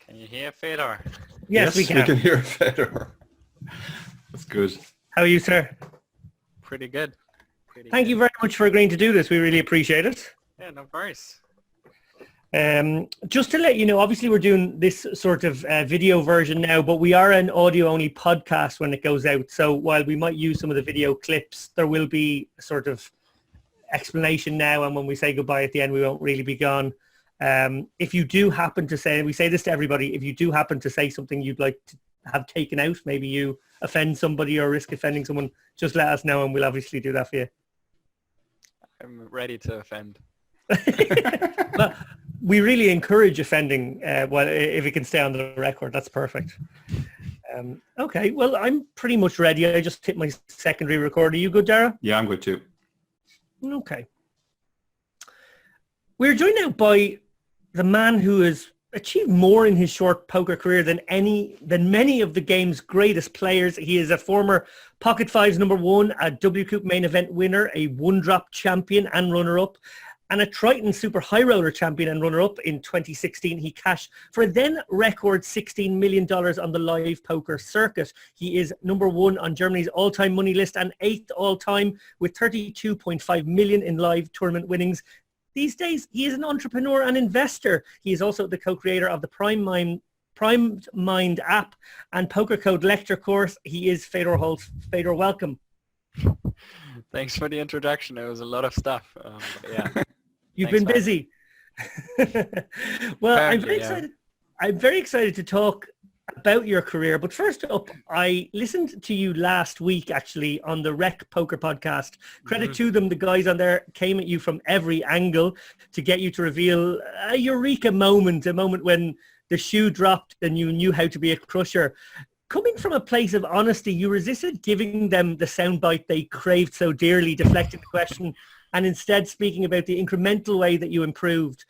Can you hear Fedor? Yes, we can. We can hear Fedor. That's good. How are you, sir? Pretty good. Thank you very much for agreeing to do this. We really appreciate it. Yeah, no worries. Just to let you know, obviously we're doing this sort of video version now, but we are an audio-only podcast when it goes out. So while we might use some of the video clips, there will be a sort of explanation now, and when we say goodbye at the end, we won't really be gone. If you do happen to say, and we say this to everybody, if you do happen to say something you'd like to have taken out, maybe you offend somebody or risk offending someone, just let us know and we'll obviously do that for you. I'm ready to offend. Well, we really encourage offending, if it can stay on the record. That's perfect. Okay, well, I'm pretty much ready. I just hit my secondary record. Are you good, Dara? Yeah, I'm good too. Okay. We're joined now by the man who has achieved more in his short poker career than many of the game's greatest players. He is a former Pocket Fives #1, a WCOOP main event winner, a one-drop champion and runner-up, and a Triton Super High Roller champion and runner-up in 2016. He cashed for a then record $16 million on the live poker circuit. He is #1 on Germany's all-time money list and 8th all-time with 32.5 million in live tournament winnings. These days, he is an entrepreneur and investor. He is also the co-creator of the Prime Mind app and poker code lecture course. He is Fedor Holz. Fedor, welcome. Thanks for the introduction. It was a lot of stuff. Yeah. You've been busy. Well, Apparently, I'm very excited. I'm very excited to talk about your career. But first up, I listened to you last week, actually, on the Rec Poker podcast. Credit to them. The guys on there came at you from every angle to get you to reveal a eureka moment, a moment when the shoe dropped and you knew how to be a crusher. Coming from a place of honesty, you resisted giving them the soundbite they craved so dearly, deflecting the question, and instead speaking about the incremental way that you improved.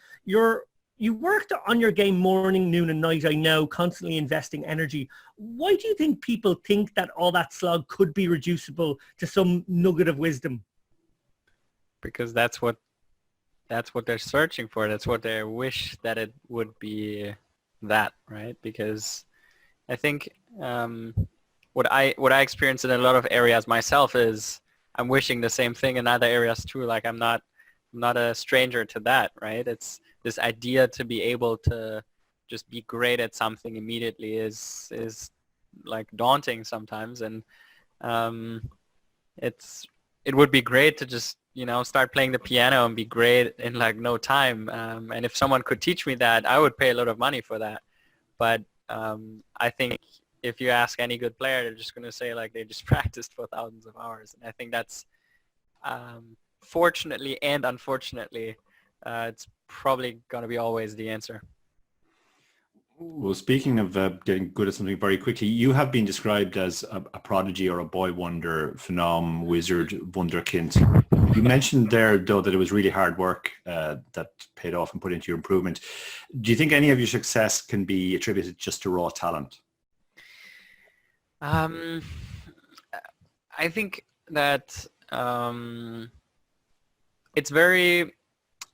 You worked on your game morning, noon and night, I know, constantly investing energy. Why do you think people think that all that slog could be reducible to some nugget of wisdom? Because that's what they're searching for. That's what they wish that it would be that, right? Because I think what I experience in a lot of areas myself is I'm wishing the same thing in other areas too. Like I'm not a stranger to that, right? It's this idea to be able to just be great at something immediately is like daunting sometimes, and it would be great to just start playing the piano and be great in like no time. And if someone could teach me that, I would pay a lot of money for that. But I think if you ask any good player, they're just going to say like they just practiced for thousands of hours. And I think that's fortunately and unfortunately, it's probably going to be always the answer. Well, speaking of getting good at something very quickly, you have been described as a prodigy or a boy wonder, phenom, wizard, wunderkind. You mentioned there, though, that it was really hard work that paid off and put into your improvement. Do you think any of your success can be attributed just to raw talent? I think that it's very...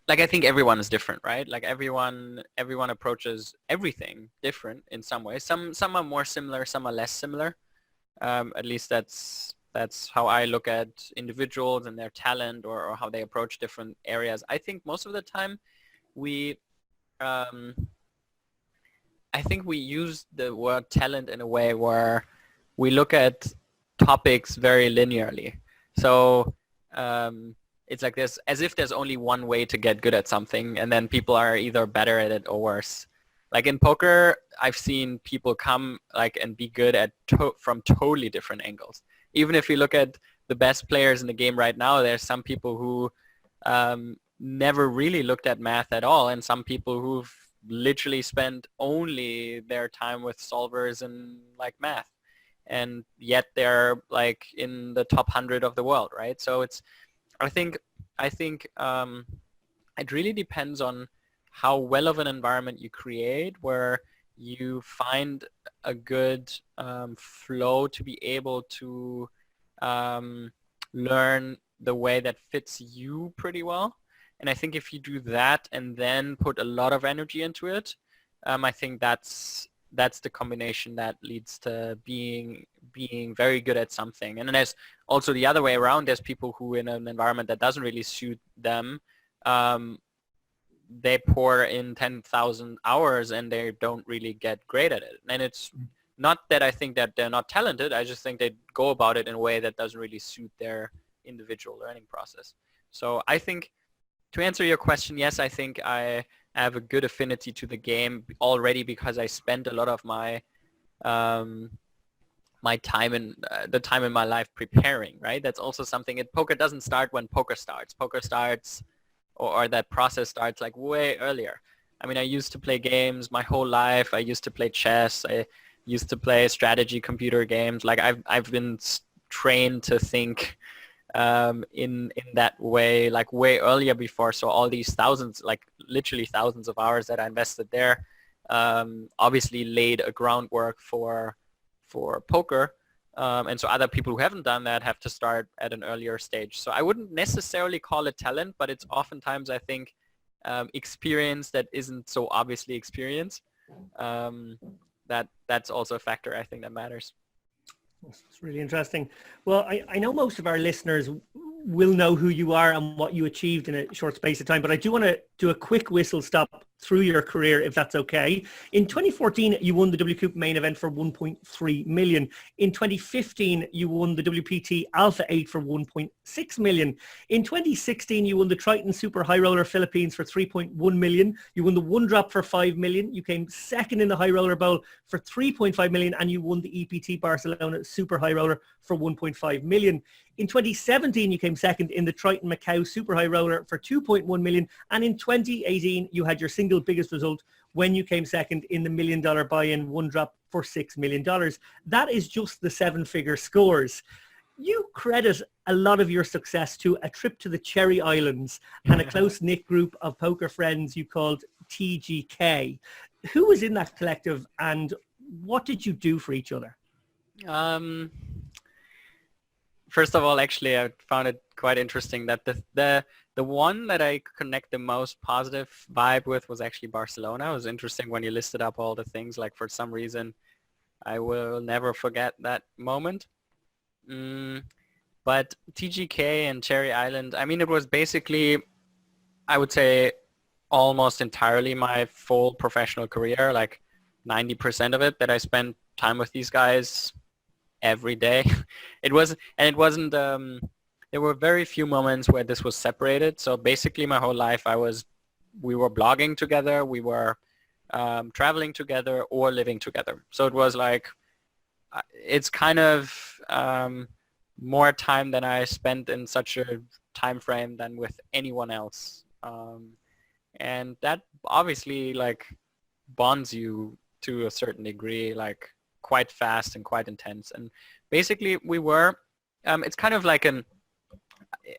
Like I think everyone is different, right? Like everyone approaches everything different in some ways. Some are more similar, some are less similar. At least that's how I look at individuals and their talent or how they approach different areas. I think most of the time I think we use the word talent in a way where we look at topics very linearly. So it's like this, as if there's only one way to get good at something, and then people are either better at it or worse. Like in poker, I've seen people come like and be good at from totally different angles. Even if you look at the best players in the game right now, there's some people who never really looked at math at all, and some people who've literally spent only their time with solvers and like math, and yet they're like in the top 100 of the world, right? So I think it really depends on how well of an environment you create, where you find a good flow to be able to learn the way that fits you pretty well. And I think if you do that and then put a lot of energy into it, I think that's the combination that leads to being very good at something. And then there's also the other way around. There's people who in an environment that doesn't really suit them, they pour in 10,000 hours and they don't really get great at it. And it's not that I think that they're not talented. I just think they go about it in a way that doesn't really suit their individual learning process. So I think, to answer your question, yes, I think I have a good affinity to the game already because I spent a lot of my my time in the time in my life preparing, right? That's also something. Poker doesn't start when poker starts. Poker starts, or that process starts like way earlier. I mean, I used to play games my whole life. I used to play chess. I used to play strategy computer games. Like I've been trained to think in that way, like way earlier before. So all these thousands, like literally thousands of hours that I invested there, obviously laid a groundwork for poker. And so other people who haven't done that have to start at an earlier stage. So I wouldn't necessarily call it talent, but it's oftentimes, I think, experience that isn't so obviously experience. That's also a factor, I think, that matters. It's really interesting. Well, I know most of our listeners will know who you are and what you achieved in a short space of time, but I do want to do a quick whistle stop through your career, if that's okay. In 2014, you won the WCUP main event for 1.3 million. In 2015, you won the WPT Alpha 8 for 1.6 million. In 2016, you won the Triton Super High Roller Philippines for 3.1 million. You won the One Drop for 5 million. You came second in the High Roller Bowl for 3.5 million, and you won the EPT Barcelona Super High Roller for 1.5 million. In 2017, you came second in the Triton Macau Super High Roller for 2.1 million. And in 2018, you had your single biggest result when you came second in the $1 million buy-in One Drop for $6 million. That is just the seven-figure scores. You credit a lot of your success to a trip to the Cherry Islands and a close-knit group of poker friends you called TGK. Who was in that collective and what did you do for each other? First of all, actually, I found it quite interesting that the one that I connect the most positive vibe with was actually Barcelona. It was interesting when you listed up all the things. Like, for some reason, I will never forget that moment. But TGK and Cherry Island, I mean, it was basically, I would say, almost entirely my full professional career, like 90% of it that I spent time with these guys every day. It wasn't, there were very few moments where this was separated. So basically my whole life we were blogging together, we were traveling together or living together. So it was like, it's kind of more time than I spent in such a time frame than with anyone else. And that obviously like bonds you to a certain degree, like quite fast and quite intense. And basically we were, it's kind of like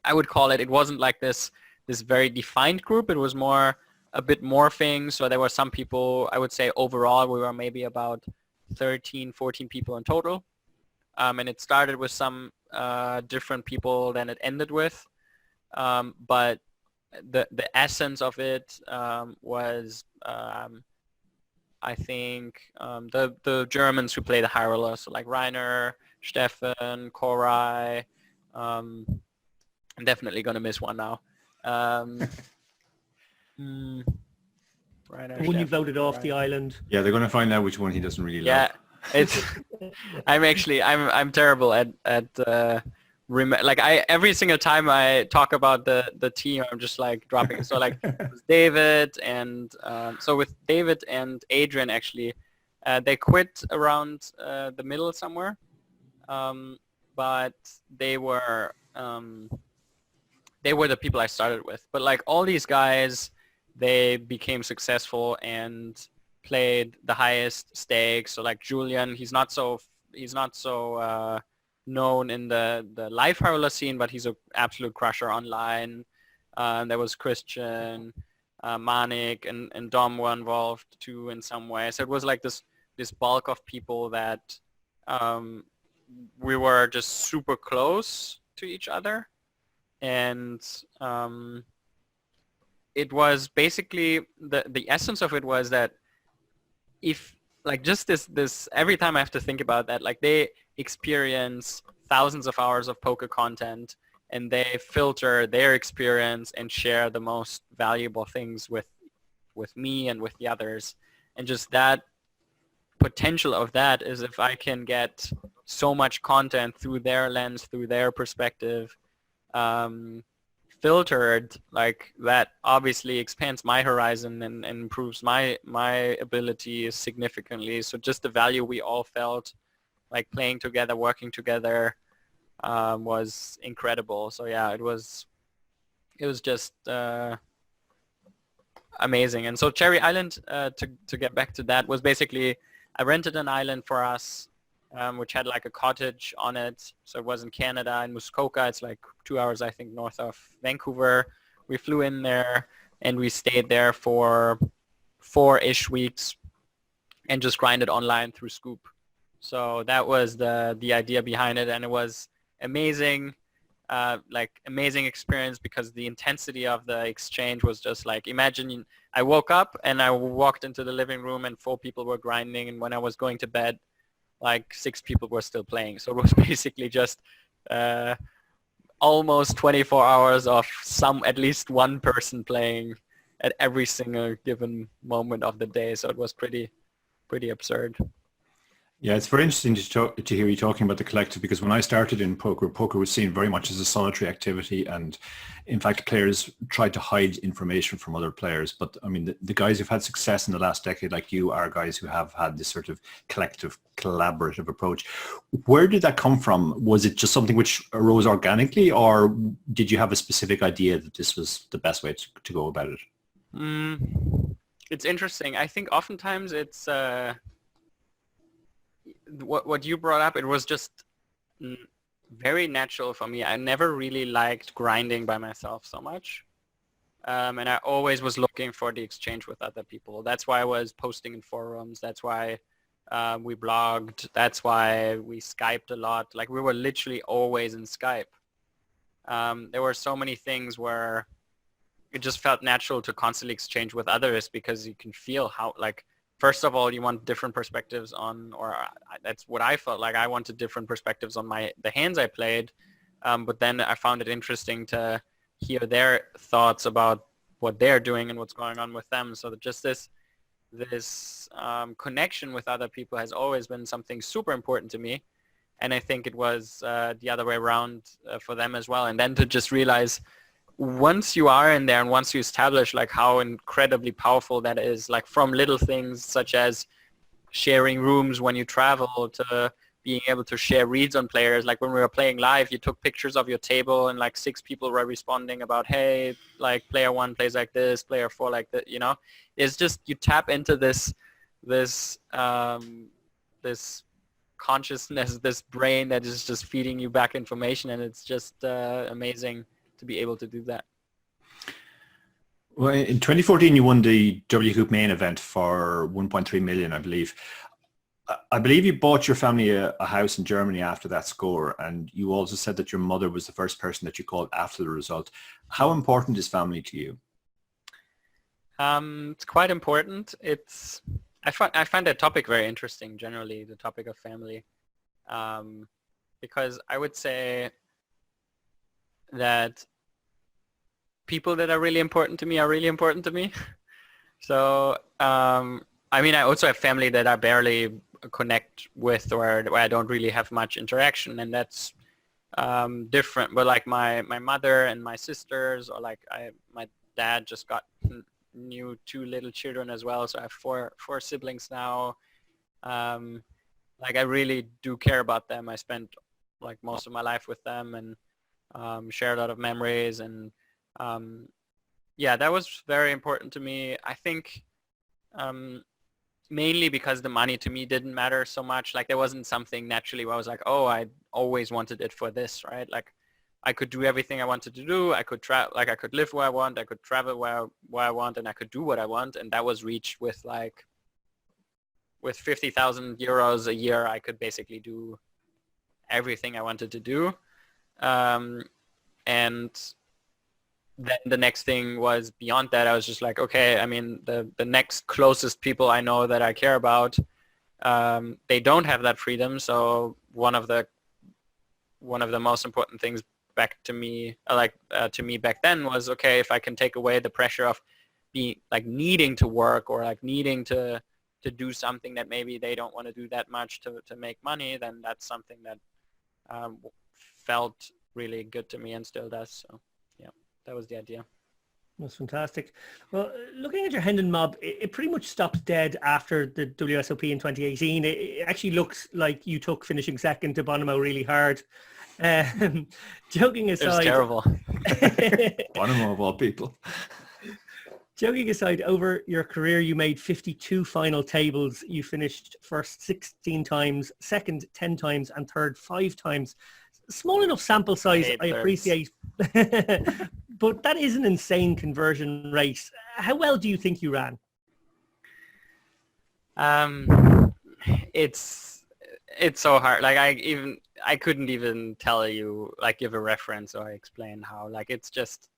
I would call it wasn't like this very defined group. It was more a bit morphing. So there were some people, I would say overall we were maybe about 13, 14 people in total. And it started with some different people than it ended with. But the essence of it was I think the Germans who play the high roller, so like Rainer, Steffen, Koray. I'm definitely gonna miss one now. Rainer, When you voted off the island. Yeah, they're going to find out which one he doesn't really like. Yeah, it's. I'm terrible at every single time I talk about the team, I'm just like dropping. So like it was David and so with David and Adrian actually, they quit around the middle somewhere, but they were the people I started with. But like all these guys, they became successful and played the highest stakes. So like Julian, he's not so known in the live high roller scene, but he's an absolute crusher online. There was Christian, Manik, and Dom were involved too in some way. So it was like this bulk of people that we were just super close to each other. And it was basically the essence of it was that if like just this every time I have to think about that, like they experience thousands of hours of poker content and they filter their experience and share the most valuable things with me and with the others. And just that potential of that is if I can get so much content through their lens, through their perspective, filtered, like that obviously expands my horizon and improves my ability significantly. So just the value we all felt, like playing together, working together, was incredible. So yeah, it was just amazing. And so Cherry Island, to get back to that, was basically I rented an island for us, which had like a cottage on it. So it was in Canada, in Muskoka. It's like 2 hours, I think, north of Vancouver. We flew in there and we stayed there for 4-ish weeks and just grinded online through Scoop. So that was the idea behind it, and it was amazing. Amazing experience because the intensity of the exchange was just like, imagine I woke up and I walked into the living room and 4 people were grinding, and when I was going to bed, like 6 people were still playing. So it was basically just almost 24 hours of at least one person playing at every single given moment of the day. So it was pretty absurd. Yeah, it's very interesting to hear you talking about the collective, because when I started in poker, poker was seen very much as a solitary activity, and in fact players tried to hide information from other players. But I mean, the guys who've had success in the last decade like you are guys who have had this sort of collective, collaborative approach. Where did that come from? Was it just something which arose organically, or did you have a specific idea that this was the best way to go about it? It's interesting. I think oftentimes it's what you brought up, it was just very natural for me. I never really liked grinding by myself so much. And I always was looking for the exchange with other people. That's why I was posting in forums. That's why we blogged. That's why we Skyped a lot. Like we were literally always in Skype. There were so many things where it just felt natural to constantly exchange with others because you can feel how, like, first of all, you want different perspectives on, or that's what I felt like. I wanted different perspectives on the hands I played, but then I found it interesting to hear their thoughts about what they're doing and what's going on with them. So that just this connection with other people has always been something super important to me, and I think it was the other way around for them as well. And then to just realize, once you are in there and once you establish like how incredibly powerful that is, like from little things such as sharing rooms when you travel to being able to share reads on players. Like when we were playing live, you took pictures of your table and like 6 people were responding about, hey, like player 1 plays like this, player 4 like that, you know. It's just, you tap into this consciousness, this brain that is just feeding you back information, and it's just amazing to be able to do that. Well, in 2014, you won the WCUP main event for 1.3 million, I believe. I believe you bought your family a house in Germany after that score, and you also said that your mother was the first person that you called after the result. How important is family to you? It's quite important. I find that topic very interesting, generally, the topic of family, because I would say that people that are really important to me are really important to me. So, I mean, I also have family that I barely connect with, or where I don't really have much interaction, and that's different. But like my mother and my sisters, or like my dad just got new 2 little children as well, so I have four siblings now. Like I really do care about them. I spent like most of my life with them, and share a lot of memories, and yeah, that was very important to me. I think mainly because the money to me didn't matter so much. Like there wasn't something naturally where I was like, oh, I always wanted it for this, right? Like I could do everything I wanted to do. I could I could live where I want. I could travel where I want, and I could do what I want. And that was reached with 50,000 euros a year. I could basically do everything I wanted to do. And then the next thing was beyond that. I was just like, okay, I mean, the next closest people I know that I care about, they don't have that freedom. So one of the most important things back to me, to me back then was, okay, if I can take away the pressure of being like needing to work or like needing to do something that maybe they don't want to do that much to make money, then that's something that felt really good to me and still does. So yeah, that was the idea. That's fantastic. Well, looking at your Hendon mob, it pretty much stopped dead after the WSOP in 2018. It actually looks like you took finishing second to Bonomo really hard. Joking aside, it was terrible. Bonomo of all people. Joking aside, over your career, you made 52 final tables. You finished first 16 times, second 10 times, and third 5 times. Small enough sample size, I appreciate. But that is an insane conversion rate. How well do you think you ran? It's so hard. Like I couldn't even tell you, like give a reference or explain how. Like it's just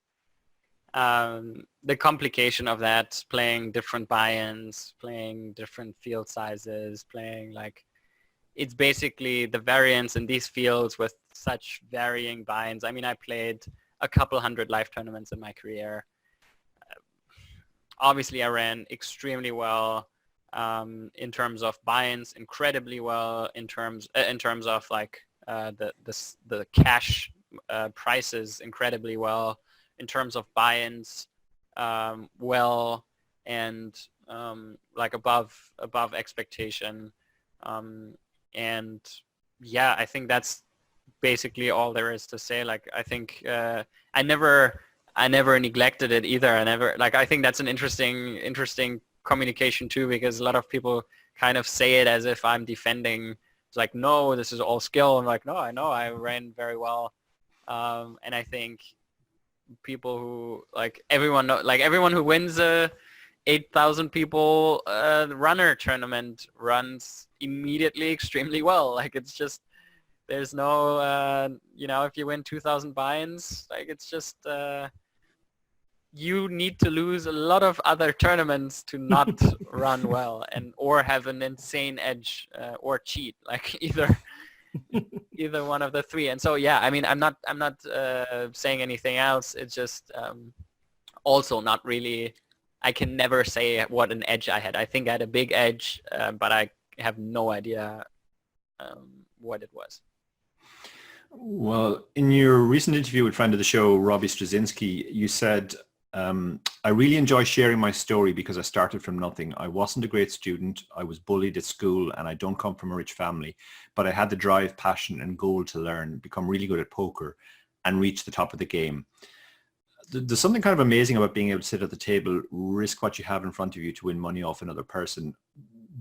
the complication of that, playing different buy-ins, playing different field sizes, playing like, it's basically the variance in these fields with such varying buy-ins. I mean, I played a couple hundred live tournaments in my career. Obviously, I ran extremely well in terms of buy-ins, incredibly well in terms of like the cash prices, incredibly well in terms of buy-ins, well, and like above expectation. And yeah, I think that's basically all there is to say. Like, I think I never neglected it either. I think that's an interesting communication too, because a lot of people kind of say it as if I'm defending. It's like, no, this is all skill. I'm like, no, I know I ran very well. And I think people who, like everyone who wins a 8,000 people runner tournament runs immediately extremely well. Like, it's just, there's no, if you win 2,000 buy-ins, like it's just, you need to lose a lot of other tournaments to not run well or have an insane edge or cheat, like either one of the three. And so, yeah, I mean, I'm not saying anything else. It's just also not really, I can never say what an edge I had. I think I had a big edge, but I have no idea what it was. Well, in your recent interview with friend of the show, Robbie Straczynski, you said, I really enjoy sharing my story because I started from nothing. I wasn't a great student. I was bullied at school and I don't come from a rich family, but I had the drive, passion and goal to learn, become really good at poker and reach the top of the game. There's something kind of amazing about being able to sit at the table, risk what you have in front of you to win money off another person.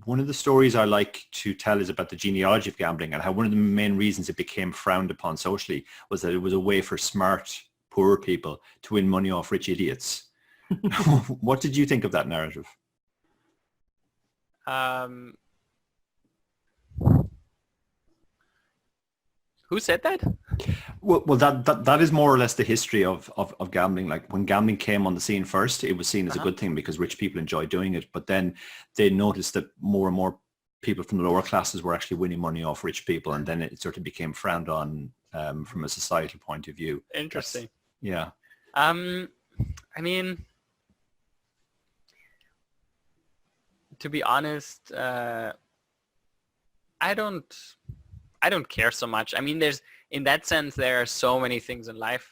One of the stories I like to tell is about the genealogy of gambling and how one of the main reasons it became frowned upon socially was that it was a way for smart, poor people to win money off rich idiots. What did you think of that narrative? Who said that? Well, that is more or less the history of gambling. Like, when gambling came on the scene first, it was seen as a good thing because rich people enjoy doing it. But then they noticed that more and more people from the lower classes were actually winning money off rich people, and then it sort of became frowned on from a societal point of view. Interesting. Yeah. I mean, to be honest, I don't care so much. I mean, in that sense, there are so many things in life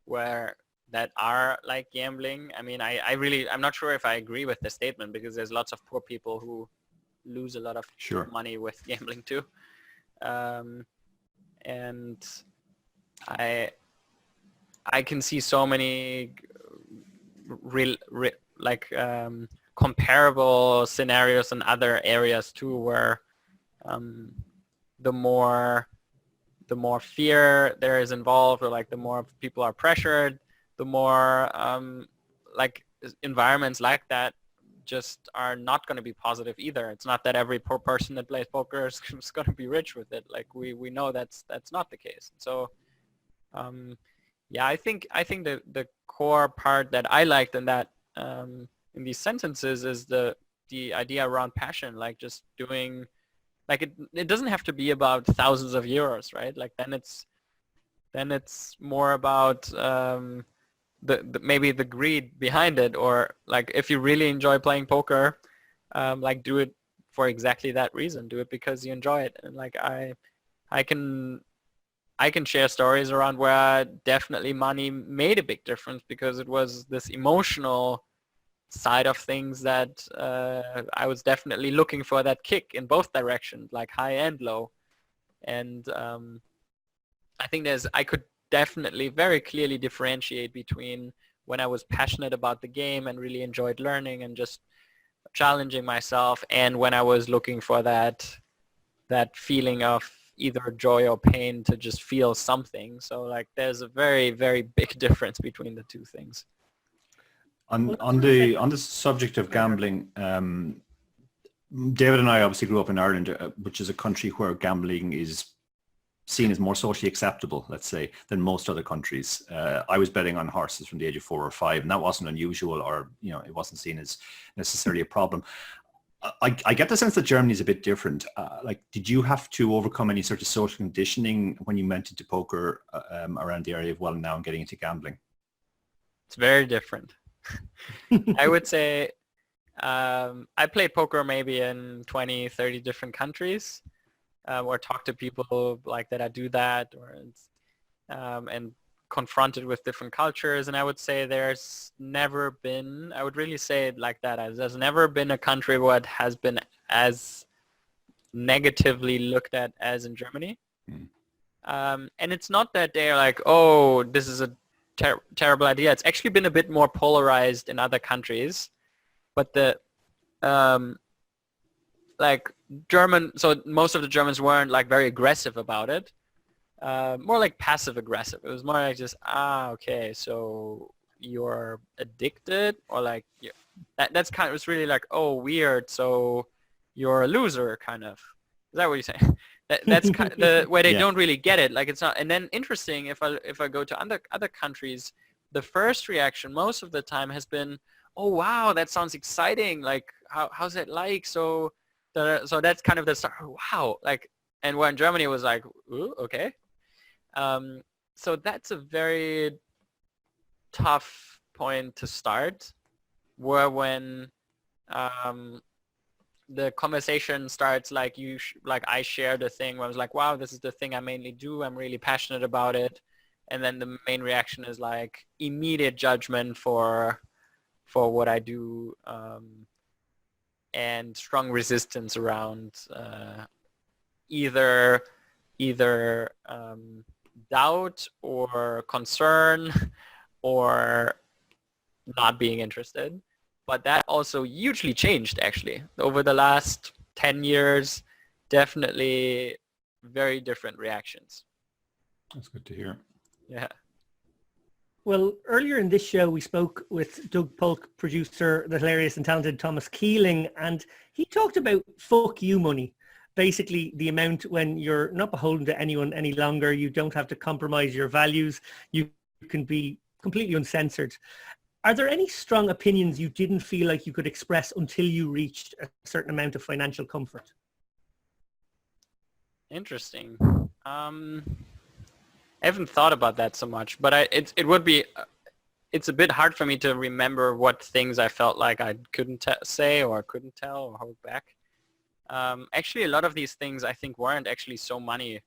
that are like gambling. I mean, I'm not sure if I agree with the statement, because there's lots of poor people who lose a lot of money with gambling too. And I can see so many comparable scenarios in other areas too, where the more fear there is involved, or like the more people are pressured, the more like environments like that just are not going to be positive either. It's not that every poor person that plays poker is going to be rich with it. Like we know that's not the case. So Yeah, I think the core part that I liked in that in these sentences is the idea around passion, like just doing, like it doesn't have to be about thousands of euros, right? Like then it's more about the maybe the greed behind it, or like if you really enjoy playing poker, like do it for exactly that reason. Do it because you enjoy it. And like I can I can share stories around where definitely money made a big difference because it was this emotional side of things that I was definitely looking for that kick in both directions, like high and low. And I think I could definitely very clearly differentiate between when I was passionate about the game and really enjoyed learning and just challenging myself, and when I was looking for that feeling of either joy or pain to just feel something. So like there's a very, very big difference between the two things. On the subject of gambling, David and I obviously grew up in Ireland, which is a country where gambling is seen as more socially acceptable, let's say, than most other countries. I was betting on horses from the age of 4 or 5, and that wasn't unusual, or it wasn't seen as necessarily a problem. I get the sense that Germany is a bit different. Like, did you have to overcome any sort of social conditioning when you went into poker around the area of Well now and getting into gambling? It's very different. I would say I played poker maybe in 20, 30 different countries, or talk to people like that I do that, or and confronted with different cultures. And I would say there's never been, I would really say it like that, as there's never been a country where it has been as negatively looked at as in Germany. And it's not that they're like, oh, this is a terrible idea. It's actually been a bit more polarized in other countries, but the like so most of the Germans weren't like very aggressive about it. More like passive aggressive. It was more like just, okay, so you're addicted, or like that's kind of, it's really like, oh, weird, so you're a loser, kind of. Is that what you're saying? That's kind of the where they don't really get it. Like it's not. And then interesting, if I go to other countries, the first reaction most of the time has been, oh wow, that sounds exciting. Like how's it like? So that's kind of the start. Wow, like, and where in Germany it was like, ooh, okay. So that's a very tough point to start, where when the conversation starts, like like I shared a thing where I was like, wow, this is the thing I mainly do. I'm really passionate about it. And then the main reaction is like immediate judgment for what I do, and strong resistance around either doubt or concern or not being interested. But that also hugely changed actually over the last 10 years. Definitely very different reactions. That's good to hear. Yeah. Well, earlier in this show, we spoke with Doug Polk, producer, the hilarious and talented Thomas Keeling, and he talked about fuck you money. Basically, the amount when you're not beholden to anyone any longer, you don't have to compromise your values, you can be completely uncensored. Are there any strong opinions you didn't feel like you could express until you reached a certain amount of financial comfort? Interesting. I haven't thought about that so much, but it would be, it's a bit hard for me to remember what things I felt like I couldn't say or couldn't tell or hold back. Actually, a lot of these things I think weren't actually so money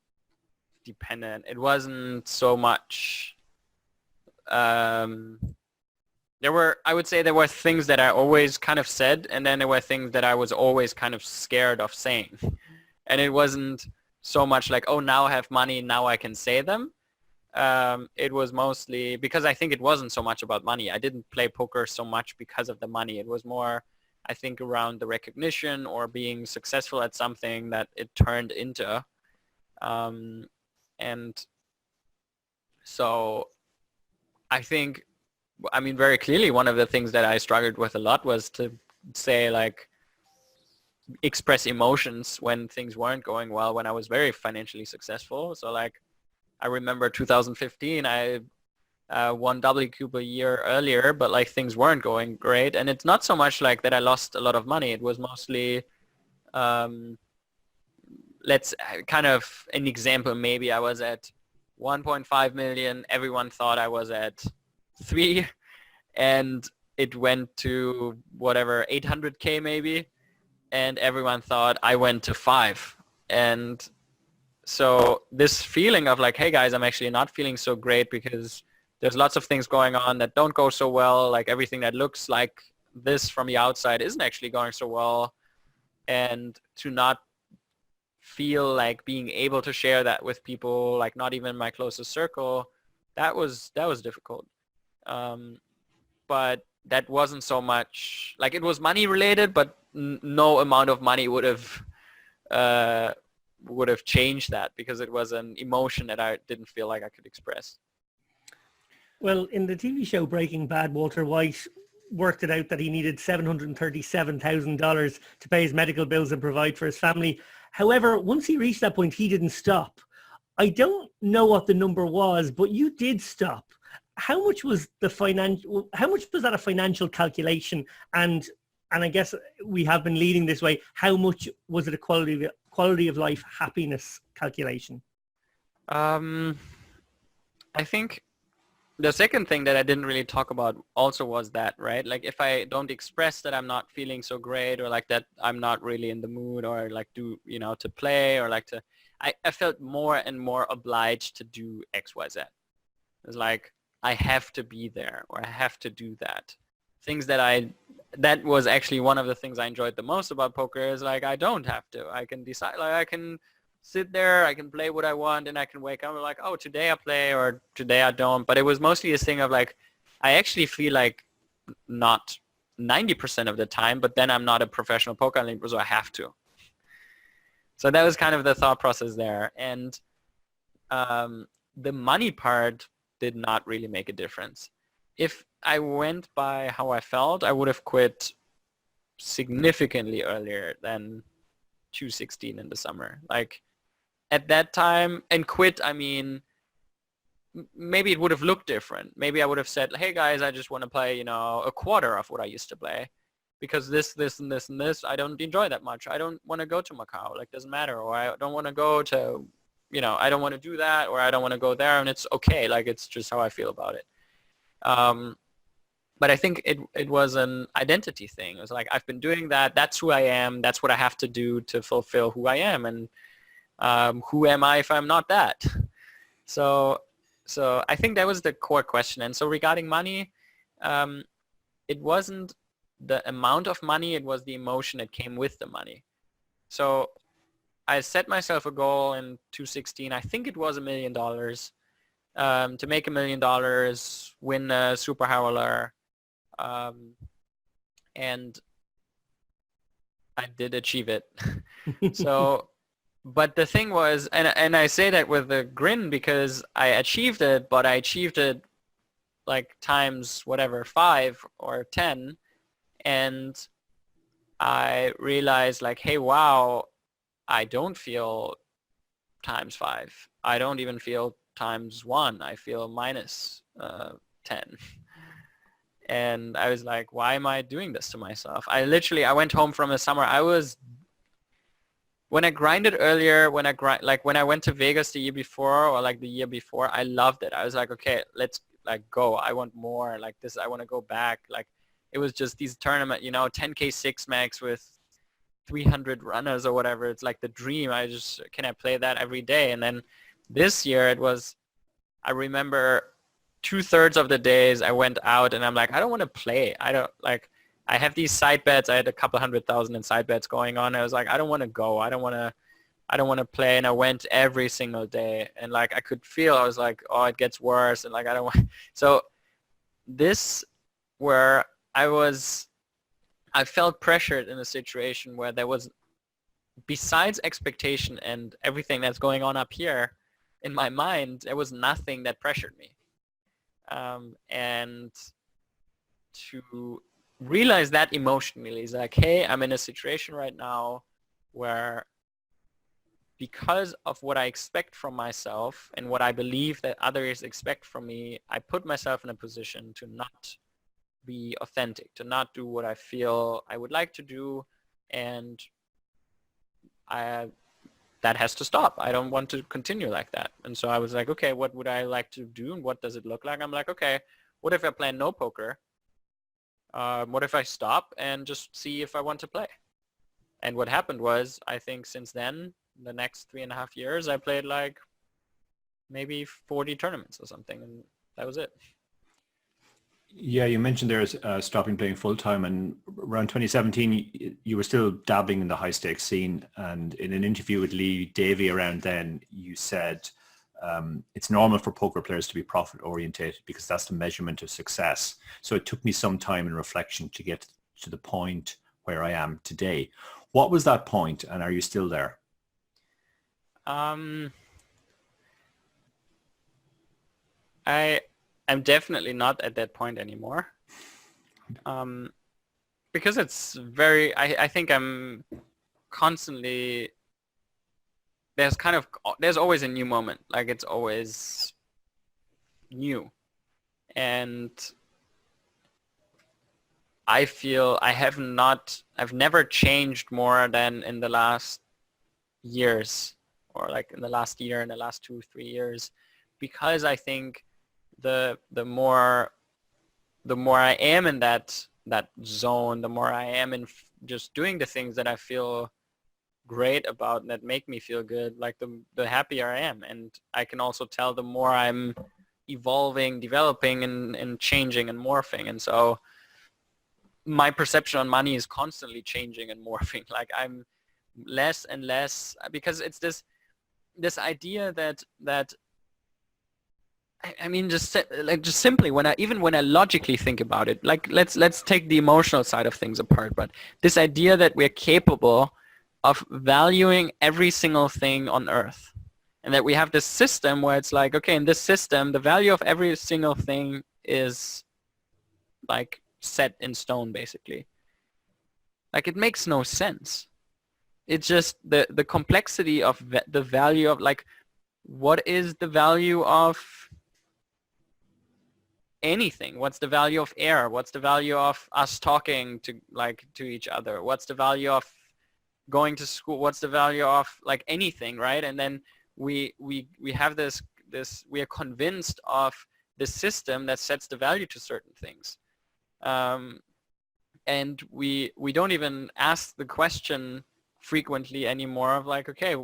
dependent. It wasn't so much. I would say there were things that I always kind of said, and then there were things that I was always kind of scared of saying. And it wasn't so much like, oh, now I have money, now I can say them. It was mostly because I think it wasn't so much about money. I didn't play poker so much because of the money. It was more, I think, around the recognition or being successful at something that it turned into. And so I think, I mean, very clearly one of the things that I struggled with a lot was to say, like, express emotions when things weren't going well, when I was very financially successful. So like, I remember 2015, I won WCUP a year earlier, but like things weren't going great. And it's not so much like that I lost a lot of money. It was mostly, let's kind of an example. Maybe I was at 1.5 million. Everyone thought I was at 3, and it went to whatever 800K maybe, and everyone thought I went to 5. And so this feeling of like, hey guys, I'm actually not feeling so great because there's lots of things going on that don't go so well. Like everything that looks like this from the outside isn't actually going so well. And to not feel like being able to share that with people, like not even my closest circle, that was difficult. But that wasn't so much, like it was money related, but no amount of money would have changed that, because it was an emotion that I didn't feel like I could express. Well, in the TV show Breaking Bad, Walter White worked it out that he needed $737,000 to pay his medical bills and provide for his family. However, once he reached that point, he didn't stop. I don't know what the number was, but you did stop. How much was that a financial calculation? And I guess we have been leading this way. How much was it a quality of life, happiness calculation? I think the second thing that I didn't really talk about also was that, right? Like if I don't express that I'm not feeling so great, or like that I'm not really in the mood, or like to play, or like to, I felt more and more obliged to do X, Y, Z. It's like, I have to be there, or I have to do that. Things that was actually one of the things I enjoyed the most about poker, is like, I don't have to. I can decide, like I can sit there, I can play what I want, and I can wake up and like, oh, today I play, or today I don't. But it was mostly this thing of like, I actually feel like not 90% of the time, but then I'm not a professional poker player, so I have to. So that was kind of the thought process there. And the money part did not really make a difference. If I went by how I felt, I would have quit significantly earlier than 2016 in the summer. Like at that time, and quit, I mean, maybe it would have looked different. Maybe I would have said, hey guys, I just want to play, a quarter of what I used to play, because this, and this, and this, I don't enjoy that much. I don't want to go to Macau. Like, doesn't matter. Or I don't want to go to, I don't want to do that, or I don't want to go there, and it's okay. Like, it's just how I feel about it. But I think it was an identity thing. It was like, I've been doing that. That's who I am. That's what I have to do to fulfill who I am. And who am I if I'm not that? So I think that was the core question. And so regarding money, it wasn't the amount of money. It was the emotion that came with the money. So I set myself a goal in 2016. I think it was $1 million, to make $1 million, win a Super Howler, and I did achieve it. So, but the thing was, and I say that with a grin, because I achieved it, but I achieved it like times whatever, 5 or 10, and I realized like, hey, wow, I don't feel times 5. I don't even feel times 1. I feel minus 10. And I was like, why am I doing this to myself? I went home from the summer. When I grinded earlier, when I went to Vegas the year before, or like the year before, I loved it. I was like, okay, let's like go. I want more like this. I want to go back. Like, it was just these tournament, 10K 6 max with 300 runners or whatever. It's like the dream. Can I play that every day? And then this year I remember 2/3 of the days I went out and I'm like, I don't want to play. I have these side bets. I had a couple 100,000 in side bets going on. I was like, I don't want to go. I don't want to play. And I went every single day. And like, I could feel, I was like, oh, it gets worse. And like, I don't want. So this, where I felt pressured in a situation where there was, besides expectation and everything that's going on up here in my mind, there was nothing that pressured me. And to realize that emotionally is like, hey, I'm in a situation right now where because of what I expect from myself and what I believe that others expect from me, I put myself in a position to not be authentic, to not do what I feel I would like to do, and that has to stop. I don't want to continue like that. And so I was like, okay, what would I like to do, and what does it look like? I'm like, okay, what if I play no poker? What if I stop and just see if I want to play? And what happened was, I think since then, the next 3.5 years, I played like maybe 40 tournaments or something, and that was it. Yeah, you mentioned there's stopping playing full time, and around 2017, you were still dabbling in the high stakes scene. And in an interview with Lee Davey around then, you said it's normal for poker players to be profit orientated because that's the measurement of success. So it took me some time and reflection to get to the point where I am today. What was that point, and are you still there? I'm definitely not at that point anymore. Because it's very, I think I'm constantly, there's always a new moment. Like it's always new. And I feel I've never changed more than in the last years, or like in the last year, in the last 2-3 years, because I think the more I am in that zone, the more I am in just doing the things that I feel great about and that make me feel good, like the happier I am. And I can also tell the more I'm evolving, developing, and changing and morphing. And so my perception on money is constantly changing and morphing. Like I'm less and less, because it's this idea that I mean, just simply when I logically think about it, like let's take the emotional side of things apart, but this idea that we're capable of valuing every single thing on earth, and that we have this system where it's like, okay, in this system, the value of every single thing is like set in stone, basically. Like it makes no sense. It's just the complexity of the value of, like, what is the value of anything? What's the value of air? What's the value of us talking to each other? What's the value of going to school? What's the value of like anything, right? And then we have this we are convinced of the system that sets the value to certain things, and we don't even ask the question frequently anymore of like, okay,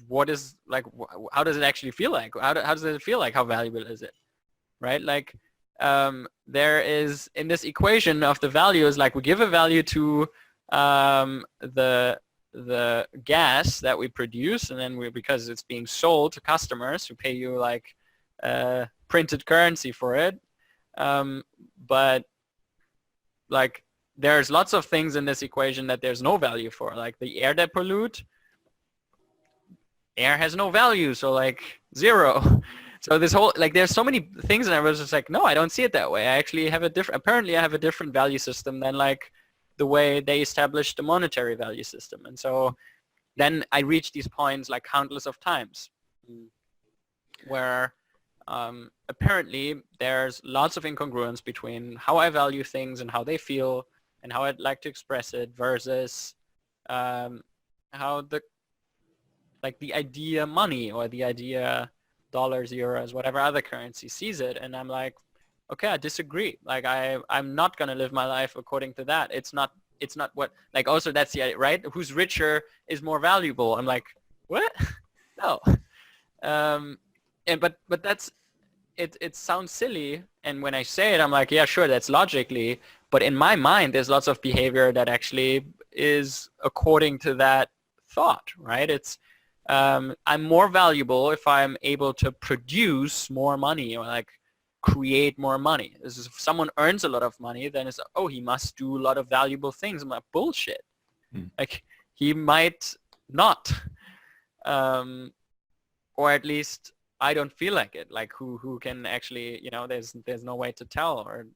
what is, like, how does it actually feel like? How does it feel like? How valuable is it? Right? Like there is, in this equation of the values, like we give a value to the gas that we produce, and then because it's being sold to customers who pay you like printed currency for it, but like there's lots of things in this equation that there's no value for, like the air that pollute. Air has no value, so like zero. So this whole, like, there's so many things, and I was just like, no, I don't see it that way. I actually have apparently I have a different value system than like the way they established the monetary value system. And so then I reached these points like countless of times where apparently there's lots of incongruence between how I value things and how they feel and how I'd like to express it versus how the idea money or the idea dollars, euros, whatever other currency sees it. And I'm like, okay, I disagree. Like I'm not going to live my life according to that. It's not what, like, also that's the idea, right? Who's richer is more valuable. I'm like, what? No. But that's, it sounds silly. And when I say it, I'm like, yeah, sure, that's logically, but in my mind, there's lots of behavior that actually is according to that thought, right? It's, I'm more valuable if I'm able to produce more money or like create more money. This is, if someone earns a lot of money, then it's, oh, he must do a lot of valuable things. I'm like, bullshit. Like he might not, or at least I don't feel like it. Like who can actually, you know, there's no way to tell, or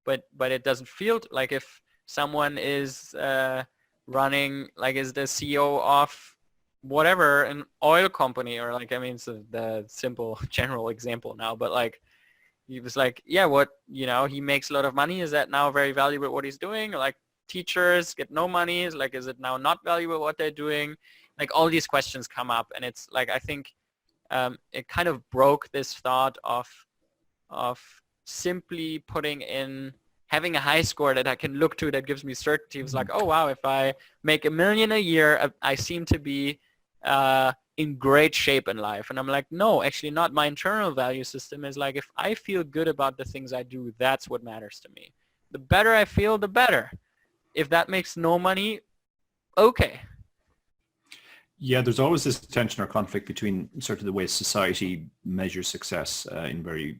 but it doesn't feel like if someone is running, like is the CEO of whatever, an oil company, or like, I mean, it's the simple general example now, but like, he was like, yeah, what, he makes a lot of money. Is that now very valuable what he's doing? Or like, teachers get no money. Is like, is it now not valuable what they're doing? Like, all these questions come up, and it's like, I think it kind of broke this thought of simply putting in, having a high score that I can look to that gives me certainty. It was like, oh wow, if I make $1 million a year, I seem to be in great shape in life. And I'm like, no, actually not. My internal value system is like, if I feel good about the things I do, that's what matters to me. The better I feel, the better. If that makes no money, okay. Yeah, there's always this tension or conflict between sort of the way society measures success in very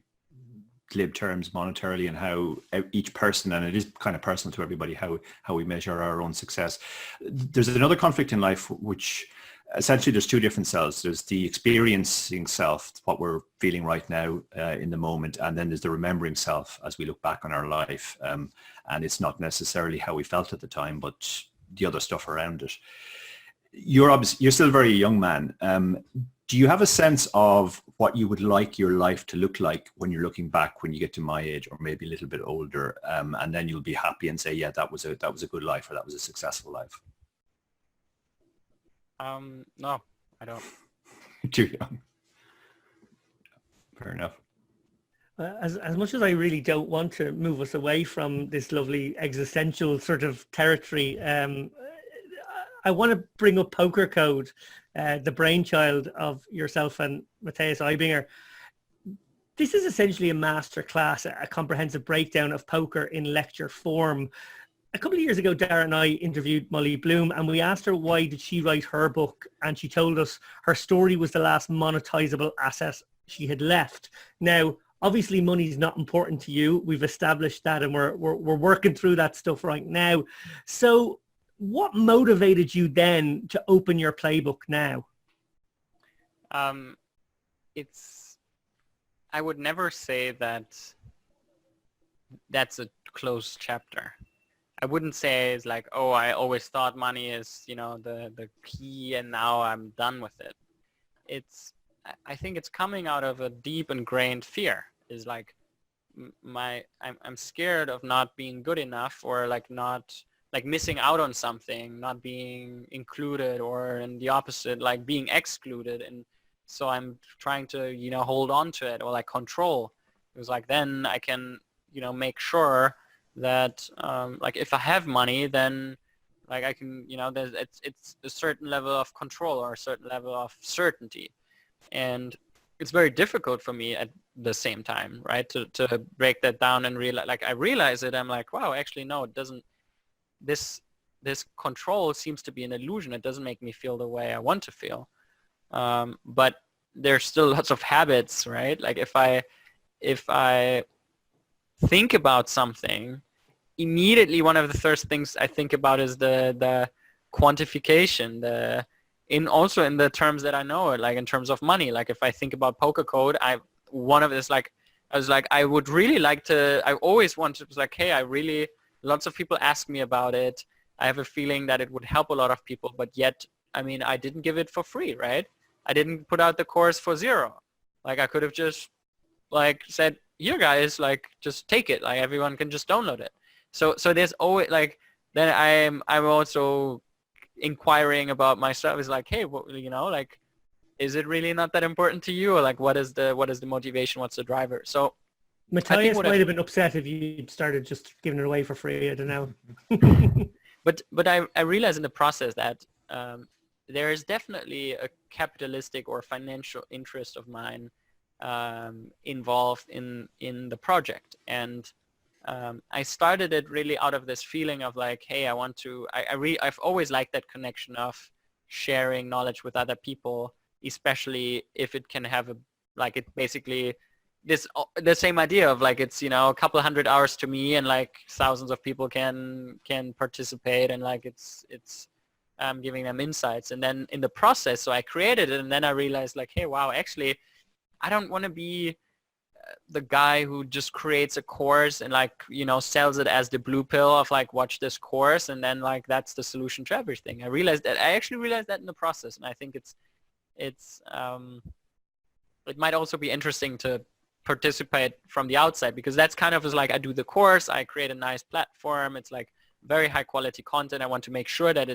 glib terms monetarily, and how each person, and it is kind of personal to everybody, how we measure our own success. There's another conflict in life, which essentially there's two different selves. There's the experiencing self, what we're feeling right now in the moment, and then there's the remembering self as we look back on our life. And it's not necessarily how we felt at the time, but the other stuff around it. You're still a very young man. Do you have a sense of what you would like your life to look like when you're looking back, when you get to my age, or maybe a little bit older, and then you'll be happy and say, yeah, that was a good life, or that was a successful life? No, I don't. Too young. Fair enough. As much as I really don't want to move us away from this lovely existential sort of territory, I want to bring up Poker Code, the brainchild of yourself and Matthias Eibinger. This is essentially a masterclass, a comprehensive breakdown of poker in lecture form. A couple of years ago, Dara and I interviewed Molly Bloom, and we asked her why did she write her book, and she told us her story was the last monetizable asset she had left. Now, obviously, money is not important to you. We've established that, and we're working through that stuff right now. So what motivated you then to open your playbook now? I would never say that that's a closed chapter. I wouldn't say it's like, oh, I always thought money is, the key, and now I'm done with it. I think it's coming out of a deep ingrained fear. Is like I'm scared of not being good enough, or like missing out on something, not being included, or in the opposite, like being excluded. And so I'm trying to, hold on to it, or like control. It was like, then I can, make sure that like if I have money, then like I can, it's a certain level of control, or a certain level of certainty. And it's very difficult for me at the same time, right, to break that down and realize, like I realize it, I'm like, wow, actually no, it doesn't. This control seems to be an illusion. It doesn't make me feel the way I want to feel. But there's still lots of habits, right? Like if I think about something, immediately one of the first things I think about is the quantification, also in the terms that I know, like in terms of money. Like if I think about Poker Code, I would really like to, I always wanted, it was like, hey, lots of people ask me about it. I have a feeling that it would help a lot of people, but yet, I mean, I didn't give it for free, right? I didn't put out the course for $0. Like I could have just like said, here guys, like just take it. Like everyone can just download it. So there's always like, then I'm also inquiring about myself. Is like, hey, like, is it really not that important to you? Or like, what is the motivation? What's the driver? So Matthias might have been upset if you started just giving it away for free. I don't know. But I realize in the process that there is definitely a capitalistic or financial interest of mine involved in the project. And I started it really out of this feeling of like, hey, I've always liked that connection of sharing knowledge with other people, especially if it can have the same idea of like, it's, a couple hundred hours to me, and like thousands of people can participate, and like it's giving them insights. And then in the process, so I created it, and then I realized like, hey, wow, actually I don't want to be the guy who just creates a course and like, you know, sells it as the blue pill of like, watch this course and then like that's the solution to everything. I actually realized that in the process, and I think it's it might also be interesting to participate from the outside, because that's kind of is like, I do the course, I create a nice platform, it's like very high quality content. I want to make sure that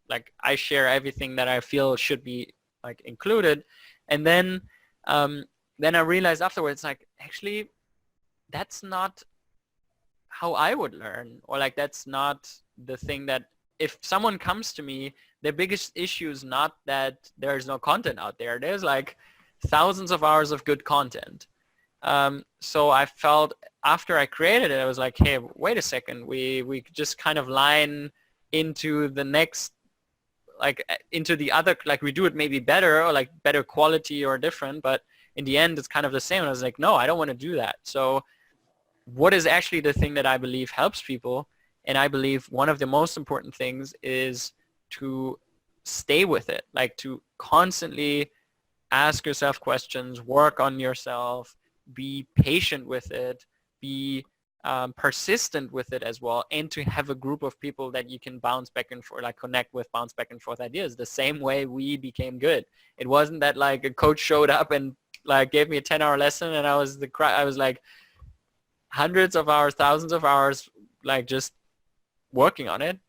like I share everything that I feel should be like included. And then I realized afterwards, like, actually, that's not how I would learn, or like that's not the thing that, if someone comes to me, their biggest issue is not that there's no content out there. There's like thousands of hours of good content. So I felt after I created it, I was like, hey, wait a second, we just kind of line into the next, like into the other, like we do it maybe better or like better quality or different, but in the end it's kind of the same. And I was like, no, I don't want to do that. So what is actually the thing that I believe helps people? And I believe one of the most important things is to stay with it, like to constantly ask yourself questions, work on yourself, be patient with it, be persistent with it as well, and to have a group of people that you can bounce back and forth, like connect with, bounce back and forth ideas. The same way we became good. It wasn't that like a coach showed up and like gave me a 10-hour lesson and I was like hundreds of hours, thousands of hours, like just working on it.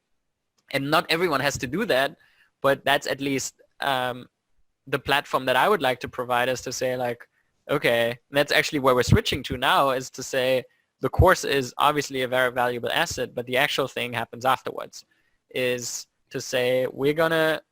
And not everyone has to do that, but that's at least the platform that I would like to provide, is to say like, okay, that's actually where we're switching to now, is to say the course is obviously a very valuable asset, but the actual thing happens afterwards, is to say we're gonna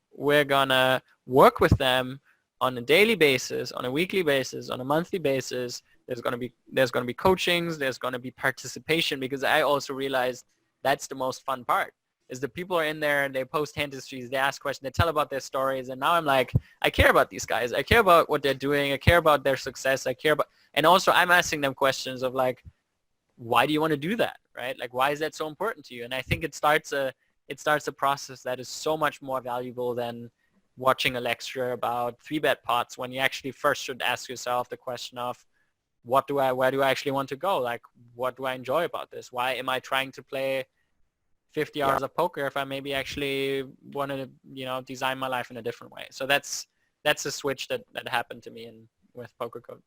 work with them on a daily basis, on a weekly basis, on a monthly basis. There's gonna be coachings, there's gonna be participation, because I also realized that's the most fun part, is the people are in there and they post hand histories, they ask questions, they tell about their stories, and now I'm like, I care about these guys, I care about what they're doing, I care about their success, and also I'm asking them questions of like, why do you want to do that, right? Like, why is that so important to you? And I think it starts a process that is so much more valuable than watching a lecture about 3-bet pots, when you actually first should ask yourself the question of, where do I actually want to go? Like, what do I enjoy about this? Why am I trying to play 50 hours of poker if I maybe actually want to, you know, design my life in a different way? So that's a switch that happened to me with Poker Code.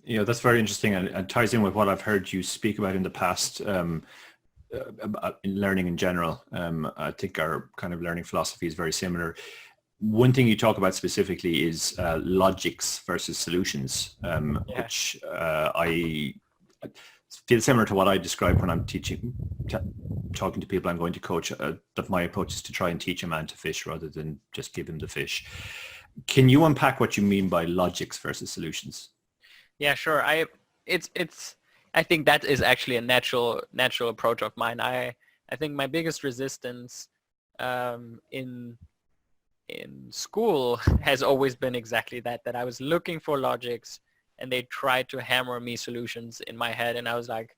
You know, that's very interesting, and ties in with what I've heard you speak about in the past, about learning in general. I think our kind of learning philosophy is very similar. One thing you talk about specifically is logics versus solutions, which I feel similar to what I describe when I'm teaching, talking to people I'm going to coach, that my approach is to try and teach a man to fish rather than just give him the fish. Can you unpack what you mean by logics versus solutions? Yeah, sure. I think that is actually a natural approach of mine. I think my biggest resistance in school has always been exactly that I was looking for logics and they tried to hammer me solutions in my head, and I was like,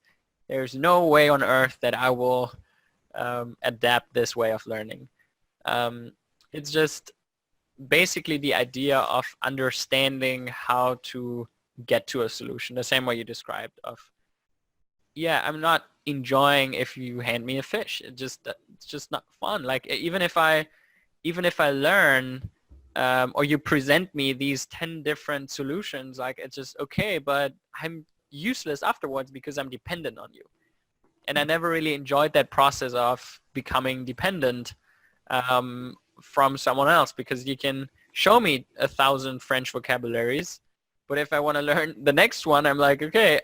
there's no way on earth that I will adapt this way of learning. It's just basically the idea of understanding how to get to a solution, the same way you described of, yeah, I'm not enjoying if you hand me a fish. It's just not fun. Like, even if I learn or you present me these 10 different solutions, like, it's just okay, but I'm useless afterwards because I'm dependent on you. And I never really enjoyed that process of becoming dependent from someone else, because you can show me 1,000 French vocabularies, but if I want to learn the next one, I'm like, okay,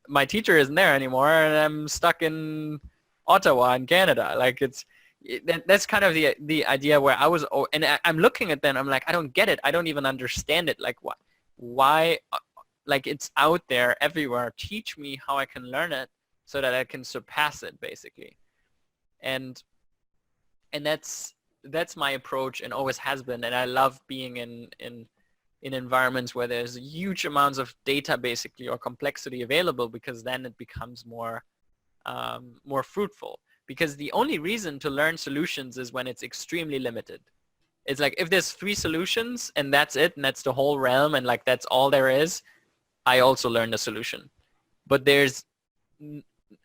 my teacher isn't there anymore and I'm stuck in Ottawa in Canada. Like, that's kind of the idea where I was, and I'm looking at them, I'm like, I don't get it. I don't even understand it. Like, why, like, it's out there everywhere. Teach me how I can learn it so that I can surpass it, basically. And that's my approach, and always has been. And I love being in environments where there's huge amounts of data, basically, or complexity available, because then it becomes more fruitful. Because the only reason to learn solutions is when it's extremely limited. It's like, if there's 3 solutions and that's it, and that's the whole realm, and like that's all there is, I also learned a solution. But there's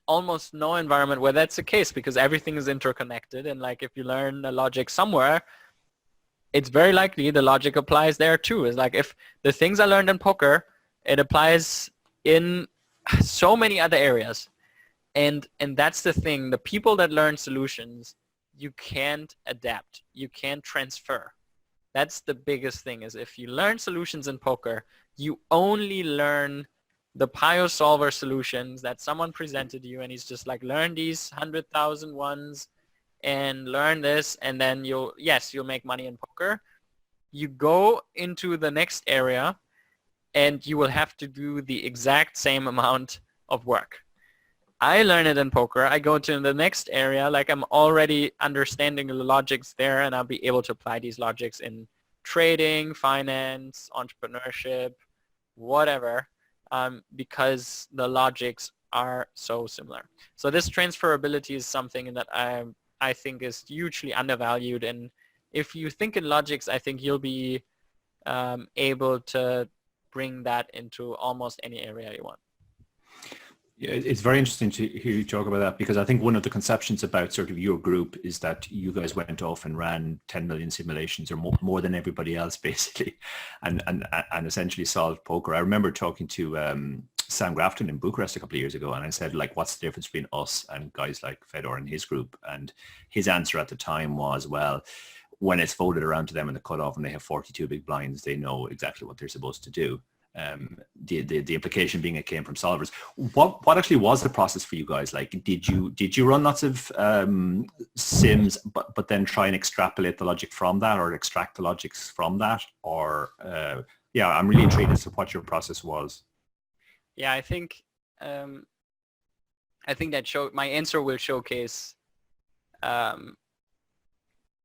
almost no environment where that's the case, because everything is interconnected, and like if you learn the logic somewhere, it's very likely the logic applies there too. It's like if the things I learned in poker, it applies in so many other areas. And that's the thing. The people that learn solutions, you can't adapt. You can't transfer. That's the biggest thing, is if you learn solutions in poker, you only learn the Pio solver solutions that someone presented to you, and he's just like, learn these 100,000 ones and learn this, and then you'll make money in poker. You go into the next area and you will have to do the exact same amount of work. I learn it in poker. I go to the next area, like I'm already understanding the logics there, and I'll be able to apply these logics in trading, finance, entrepreneurship, whatever, because the logics are so similar. So this transferability is something that I think is hugely undervalued. And if you think in logics, I think you'll be able to bring that into almost any area you want. Yeah, it's very interesting to hear you talk about that, because I think one of the conceptions about sort of your group is that you guys went off and ran 10 million simulations, or more than everybody else, basically, and essentially solved poker. I remember talking to Sam Grafton in Bucharest a couple of years ago, and I said, like, what's the difference between us and guys like Fedor and his group? And his answer at the time was, well, when it's voted around to them in the cutoff and they have 42 big blinds, they know exactly what they're supposed to do. The implication being it came from solvers. What actually was the process for you guys? Like, did you run lots of sims, but then try and extrapolate the logic from that, or extract the logics from that, or yeah, I'm really intrigued as to what your process was. Yeah, I think that my answer will showcase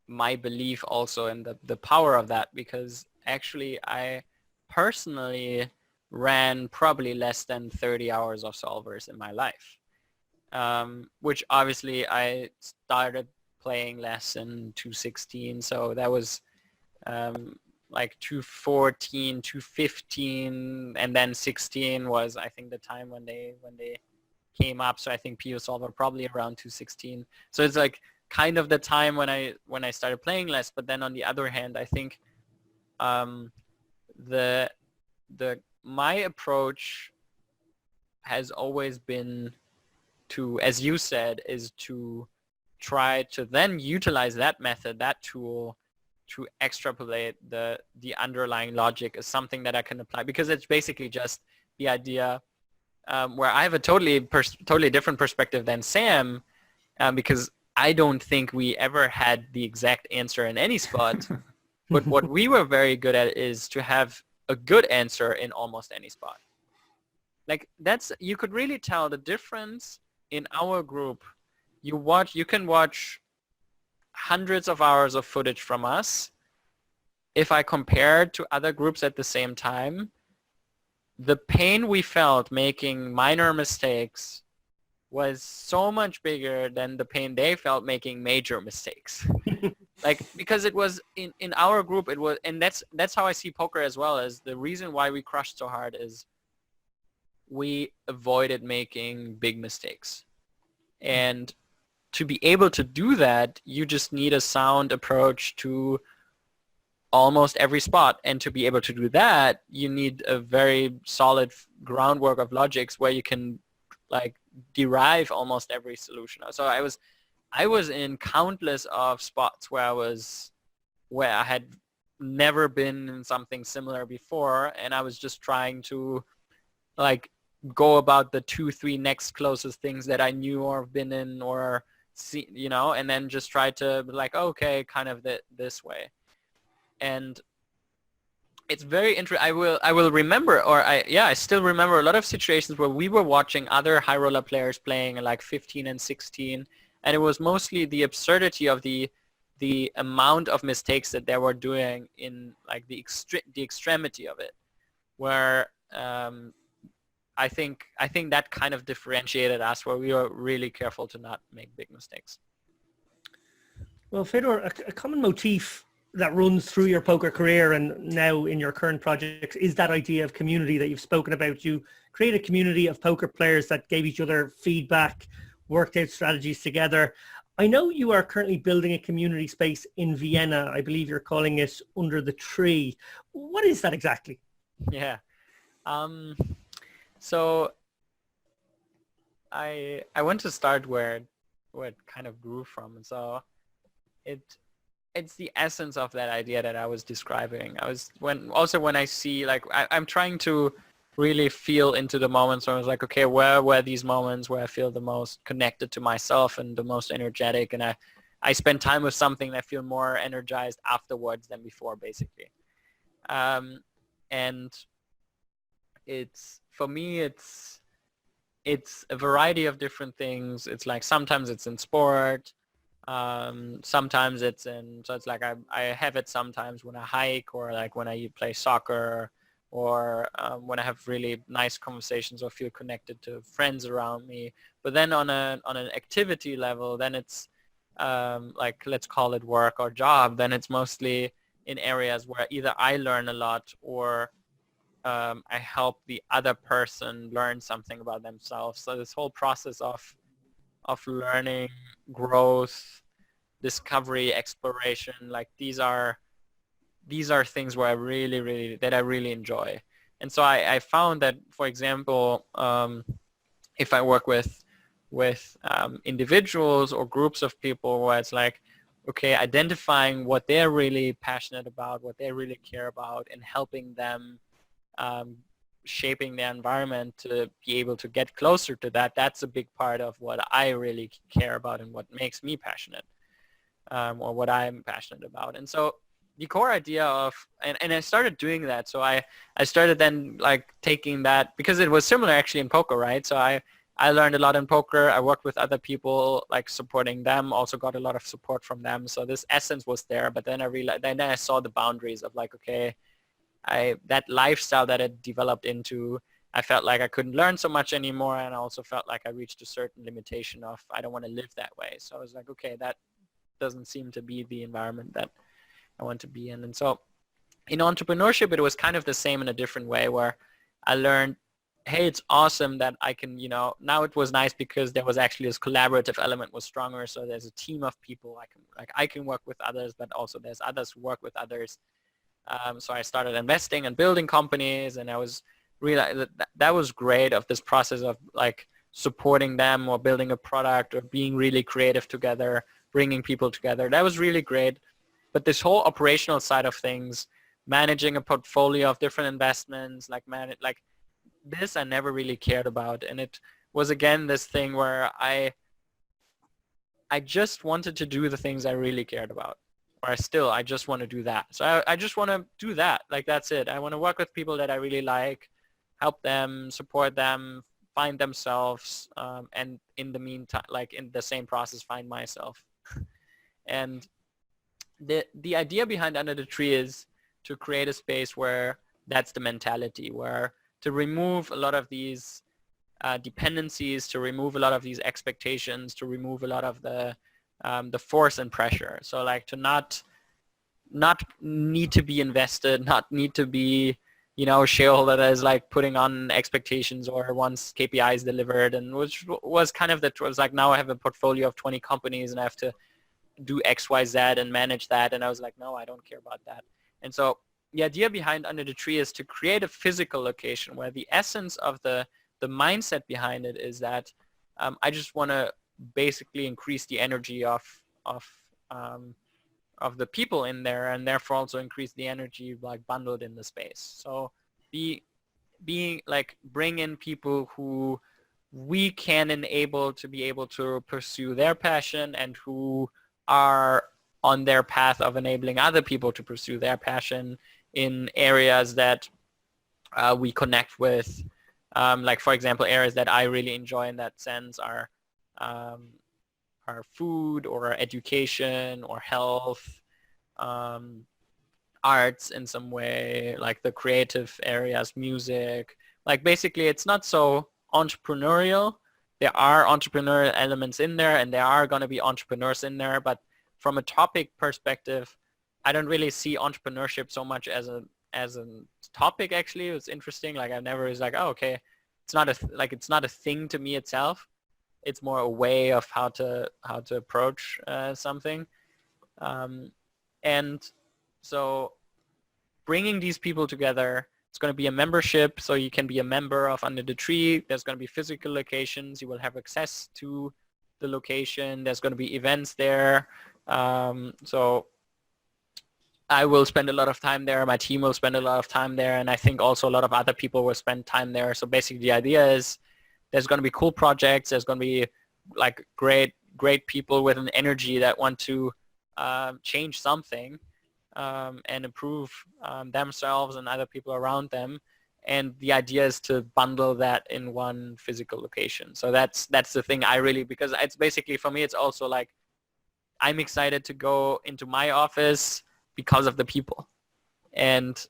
my belief also in the power of that, because actually I personally ran probably less than 30 hours of solvers in my life, which obviously I started playing less in 2016, so that was like 2014, 2015, and then 16 was, I think, the time when they came up. So I think PO solver probably around 2016. So it's like kind of the time when I started playing less. But then on the other hand, I think my approach has always been to, as you said, is to try to then utilize that method, that tool, to extrapolate the underlying logic as something that I can apply, because it's basically just the idea where I have a totally different perspective than Sam, because I don't think we ever had the exact answer in any spot. But what we were very good at is to have a good answer in almost any spot. Like, you could really tell the difference in our group. You can watch hundreds of hours of footage from us. If I compared to other groups at the same time, the pain we felt making minor mistakes was so much bigger than the pain they felt making major mistakes. Like, because it was in our group, it was, and that's how I see poker as well. As the reason why we crushed so hard is we avoided making big mistakes. And to be able to do that, you just need a sound approach to almost every spot. And to be able to do that, you need a very solid groundwork of logics where you can like derive almost every solution. So I was in countless of spots where I had never been in something similar before, and I was just trying to like go about the 2-3 next closest things that I knew or have been in or see, and then just try to like, okay, kind of this way. And it's very interesting. I will remember, or I still remember a lot of situations where we were watching other high roller players playing like 15 and 16, and it was mostly the absurdity of the amount of mistakes that they were doing in like the extremity of it, where I think that kind of differentiated us, where we were really careful to not make big mistakes. Well, Fedor, a common motif that runs through your poker career and now in your current projects is that idea of community that you've spoken about. You create a community of poker players that gave each other feedback, worked out strategies together. I know you are currently building a community space in Vienna. I believe you're calling it Under the Tree. What is that exactly? Yeah. So I want to start where it kind of grew from. So it's the essence of that idea that I was describing. When I see, like, I'm trying to really feel into the moments where I was like, okay, where were these moments where I feel the most connected to myself and the most energetic, and I spend time with something and I feel more energized afterwards than before, basically. And for me, it's a variety of different things. It's like sometimes it's in sport, sometimes it's like I have it sometimes when I hike, or like when I play soccer, or when I have really nice conversations or feel connected to friends around me. But then on an activity level, then it's like, let's call it work or job, then it's mostly in areas where either I learn a lot or I help the other person learn something about themselves. So this whole process of learning, growth, discovery, exploration, like these are things where I really enjoy. And so I found that, for example, if I work with individuals or groups of people, where it's like, okay, identifying what they're really passionate about, what they really care about, and helping them shaping their environment to be able to get closer to that, that's a big part of what I really care about and what makes me passionate, or what I'm passionate about. And so the core idea of, and I started doing that. So I started then like taking that, because it was similar actually in poker, right? So I learned a lot in poker. I worked with other people, like supporting them, also got a lot of support from them. So this essence was there, but then I realized, then I saw the boundaries of like, okay, that lifestyle that it developed into, I felt like I couldn't learn so much anymore. And I also felt like I reached a certain limitation of, I don't want to live that way. So I was like, okay, that doesn't seem to be the environment that I want to be in. And so in entrepreneurship, it was kind of the same in a different way, where I learned, hey, it's awesome that I can, now it was nice because there was actually this collaborative element was stronger. So there's a team of people I can work with others, but also there's others who work with others. So I started investing and building companies, and I was realized that was great, of this process of like supporting them or building a product or being really creative together, bringing people together. That was really great. But this whole operational side of things, managing a portfolio of different investments, like this, I never really cared about. And it was, again, this thing where I just wanted to do the things I really cared about. Or I just want to do that. So I just want to do that. Like, that's it. I want to work with people that I really like, help them, support them, find themselves, and in the meantime, like in the same process, find myself. And the idea behind Under the Tree is to create a space where that's the mentality, where to remove a lot of these dependencies, to remove a lot of these expectations, to remove a lot of the force and pressure. So like to not need to be invested, not need to be, a shareholder that is like putting on expectations or once KPIs delivered, and which was kind of was like, now I have a portfolio of 20 companies and I have to do X, Y, Z and manage that. And I was like, no, I don't care about that. And so the idea behind Under the Tree is to create a physical location where the essence of the mindset behind it is that I just want to basically increase the energy of the people in there, and therefore also increase the energy like bundled in the space. So being like, bring in people who we can enable to be able to pursue their passion, and who are on their path of enabling other people to pursue their passion in areas that we connect with. Like, for example, areas that I really enjoy in that sense are food or education or health, arts in some way, like the creative areas, music. Like, basically, it's not so entrepreneurial. There are entrepreneurial elements in there, and there are going to be entrepreneurs in there, but from a topic perspective, I don't really see entrepreneurship so much as a topic. Actually, it's interesting. Like I never was like, oh, okay, it's not it's not a thing to me itself. It's more a way of how to approach something, and so bringing these people together. It's going to be a membership, so you can be a member of Under the Tree. There's going to be physical locations. You will have access to the location. There's going to be events there. So I will spend a lot of time there. My team will spend a lot of time there. And I think also a lot of other people will spend time there. So basically the idea is there's going to be cool projects. There's going to be like great people with an energy that want to change something. And improve themselves and other people around them. And the idea is to bundle that in one physical location. So that's the thing because it's basically, for me, it's also like, I'm excited to go into my office because of the people. And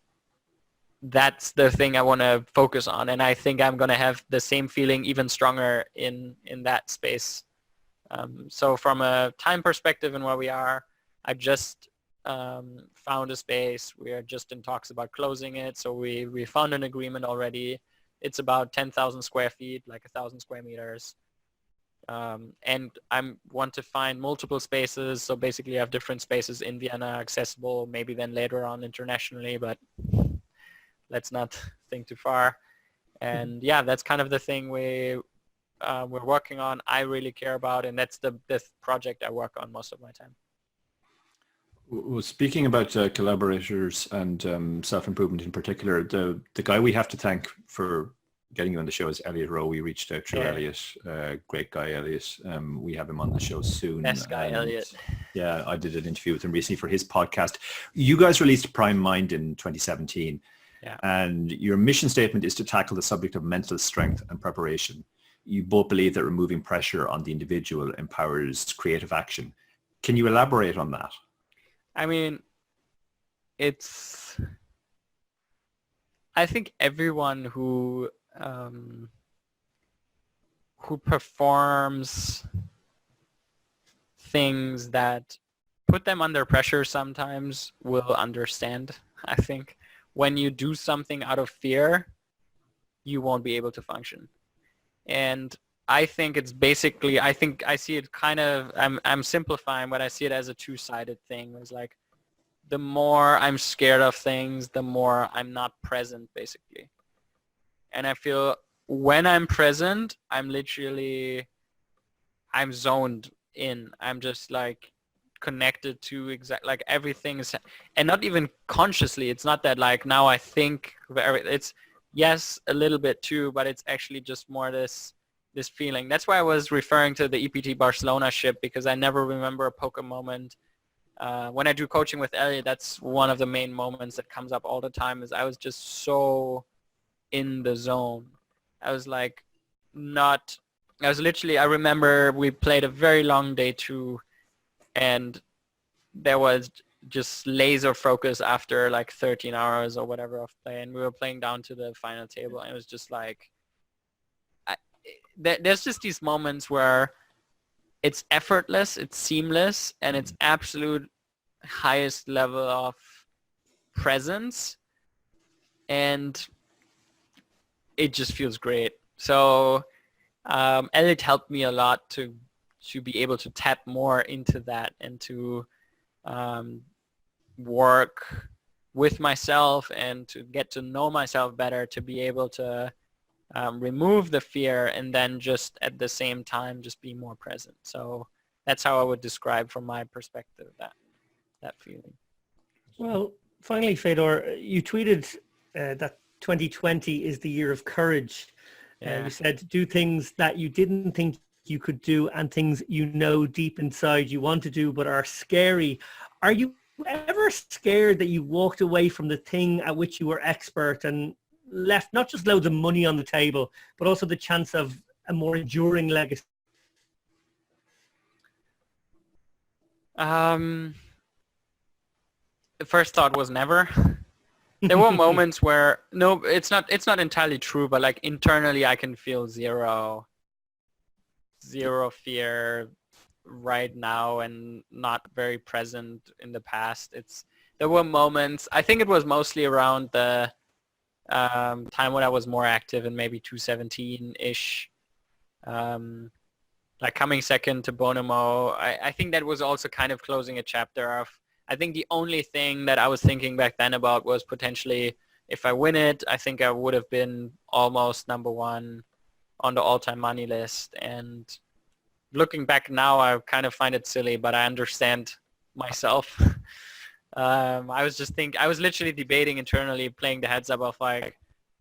that's the thing I want to focus on. And I think I'm going to have the same feeling even stronger in that space. So from a time perspective and where we are, I just found a space. We are just in talks about closing it. So we found an agreement already. It's about 10,000 square feet, like 1,000 square meters. And I want to find multiple spaces. So basically I have different spaces in Vienna accessible, maybe then later on internationally, but let's not think too far. And yeah, that's kind of the thing we're working on. I really care about, and that's the project I work on most of my time. Well, speaking about collaborators and self-improvement in particular, the guy we have to thank for getting you on the show is Elliot Rowe. We reached out to Elliot, great guy Elliot. We have him on the show soon. Best guy, Elliot. Yeah, I did an interview with him recently for his podcast. You guys released Prime Mind in 2017. Yeah. And your mission statement is to tackle the subject of mental strength and preparation. You both believe that removing pressure on the individual empowers creative action. Can you elaborate on that? I mean, I think everyone who performs things that put them under pressure sometimes will understand. I think when you do something out of fear, you won't be able to function. And I think it's basically, I see it kind of, I'm simplifying, but I see it as a two-sided thing. It's like the more I'm scared of things, the more I'm not present, basically. And I feel when I'm present, I'm zoned in. I'm just like connected to like everything is, and not even consciously. It's not that like now I think, it's yes, a little bit too, but it's actually just more this feeling. That's why I was referring to the EPT Barcelona ship, because I never remember a poker moment. When I do coaching with Elliot, that's one of the main moments that comes up all the time, is I was just so in the zone. I was like I remember we played a very long day 2, and there was just laser focus after like 13 hours or whatever of play, and we were playing down to the final table, and it was just like, there's just these moments where it's effortless, it's seamless, and it's absolute highest level of presence, and it just feels great. So Elliot helped me a lot to be able to tap more into that and to work with myself and to get to know myself better, to be able to remove the fear and then just at the same time just be more present. So that's how I would describe from my perspective that feeling. Well, finally, Fedor, you tweeted that 2020 is the year of courage. Yeah. You said do things that you didn't think you could do and things you know deep inside you want to do but are scary. Are you ever scared that you walked away from the thing at which you were expert and left not just loads of money on the table, but also the chance of a more enduring legacy? The first thought was never. There were moments where, no, it's not entirely true, but like internally I can feel zero fear right now and not very present in the past. there were moments. I think it was mostly around the time when I was more active in maybe 2017-ish. Like coming second to Bonamo. I think that was also kind of closing a chapter of, I think the only thing that I was thinking back then about was potentially if I win it, I think I would have been almost number one on the all-time money list. And looking back now, I kind of find it silly, but I understand myself. I was literally debating internally, playing the heads up of like,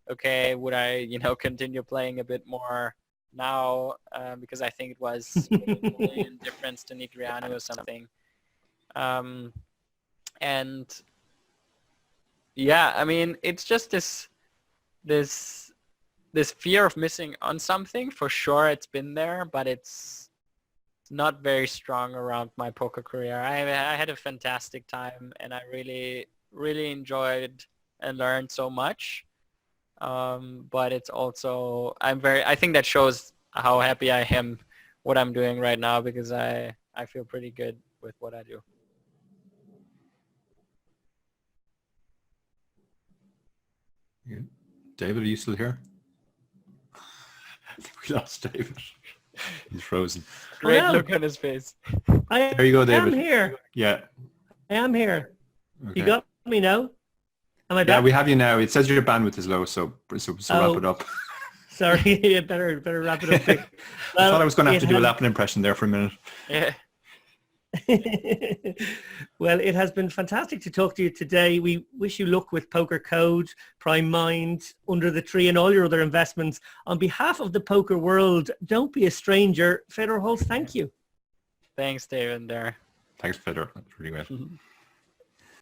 okay, would I, continue playing a bit more now, because I think it was a million difference to Nigriano or something. And yeah, I mean, it's just this fear of missing on something. For sure, it's been there, but it's not very strong around my poker career. I had a fantastic time, and I really, really enjoyed and learned so much. But it's also, I think that shows how happy I am what I'm doing right now, because I feel pretty good with what I do. Yeah. David, are you still here? I think we lost David. He's frozen. Great look on his face. There you go, David. I am here. Yeah. I am here. Okay. You got me now? Am I back? Yeah, we have you now. It says your bandwidth is low, so wrap it up. Sorry, you better wrap it up quick. Well, I thought I was going to have to do a Lappin impression there for a minute. Yeah. Well, it has been fantastic to talk to you today. We wish you luck with Poker Code, Prime Mind, Under the Tree, and all your other investments. On behalf of the poker world, don't be a stranger. Fedor Holz, thank you. Thanks, David. There. Thanks, Fedor. That's really great.